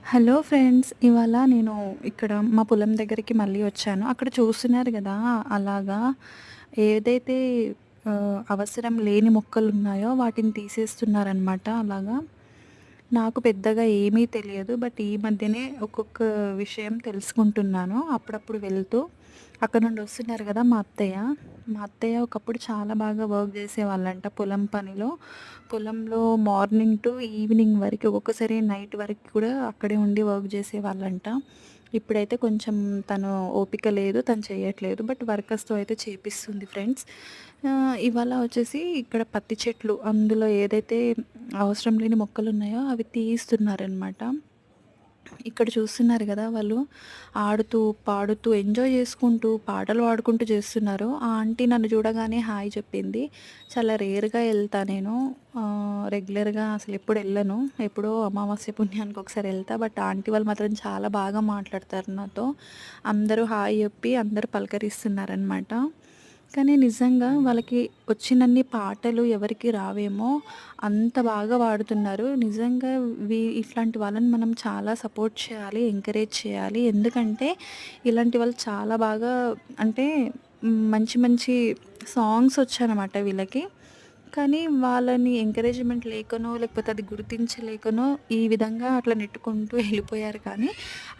Hello friends. ఇవాళ నేను ఇక్కడ మా పొలం దగ్గరికి మళ్ళీ వచ్చాను. అక్కడ చూస్తున్నారు గదా! అలాగా ఏదైతే అవసరం లేని మొక్కలున్నాయో వాటిని తీసేస్తున్నారనమాట అలాగా. నాకు పెద్దగా ఏమీ తెలియదు. బట్ ఈ మధ్యనే ఒక్కొక్క విషయం తెలుసుకుంటున్నాను. అప్పుడప్పుడు వెళ్తూ అక్కడ నుండి వస్తున్నారు గదా! మా అత్తయ్య. మా అత్తయ్య ఒకప్పుడు చాలా బాగా వర్క్ జేసేవాళ్ళంట పొలం పనిలో. పొలంలో మార్నింగ్ టు ఈవినింగ్ వరకు, ఒక్కొక్కసారి నైట్ వరకు కూడా అక్కడే ఉండి వర్క్ జేసేవాళ్ళంట. ఇప్పుడైతే కొంచెం తను ఓపిక లేదు. తను చేయట్లేదు. బట్ వర్కర్స్‌తో అయితే చేపిస్తుంది ఫ్రెండ్స్. ఇవాళ వచ్చేసి ఇక్కడ పత్తి చెట్లు, అందులో ఏదైతే అవసరం లేని మొక్కలున్నాయో అవి తీయిస్తున్నారనమాట. ఇక్కడ చూస్తున్నారు గదా! వాళ్ళు ఆడుతూ, పాడుతూ, ఎంజాయ్ జేసుకుంటూ, పాటలు పాడుకుంటూ చేస్తున్నారు. ఆ ఆంటీ నన్ను చూడగానే హాయ్ చెప్పింది. చాలా రేర్‌గా ఎళ్తా నేను. రెగ్యులర్‌గా అసలెప్పుడు ఎళ్ళను. ఎప్పుడో అమావాస్య, పుణ్యానికి ఒకసారి ఎళ్తా. బట్ ఆంటీ వాళ్ళు మాత్రం చాలా బాగా మాట్లాడతారు నాతో. అందరూ హాయ్ చెప్పి అందరూ పలకరిస్తున్నారనమాట. కానీ నిజంగా వాళ్ళకి వచ్చినన్ని పాటలు ఎవరికీ రావేమో, అంత బాగా పాడుతున్నారు. నిజంగా ఇట్లాంటి వాళ్ళని మనం చాలా సపోర్ట్ చేయాలి, ఎంకరేజ్ చేయాలి. ఎందుకంటే ఇలాంటి వాళ్ళు చాలా బాగా, అంటే మంచి మంచి సాంగ్స్ వచ్చాయన్నమాట వీళ్ళకి. కానీ వాళ్ళని ఎంకరేజ్‌మెంట్ లేకనో, లేకపోతే అది గుర్తించలేకనో ఈ విధంగా అట్లా నెట్టుకుంటూ వెళ్ళిపోయారు. కానీ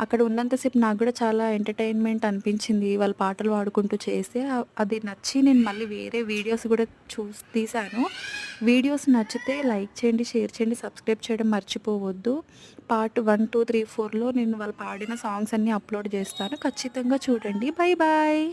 అక్కడ ఉన్నంత సేపు నాకు గూడా చాలా ఎంటర్‌టైన్‌మెంట్ అనిపించింది. వాళ్ళు పాటలు పాడుకుంటూ చేస్తే అది నచ్చి నేను మళ్ళీ వేరే వీడియోస్ గూడా తీశాను. వీడియోస్ నచ్చితే లైక్ చేయండి, షేర్ చేయండి, సబ్స్క్రైబ్ చేయడం మర్చిపోవద్దు. పార్ట్ 1, 2, 3, 4లో నేను వాళ్ళు పాడిన సాంగ్స్ అన్నీ అప్‌లోడ్ చేస్తాను. ఖచ్చితంగా చూడండి. Bye bye.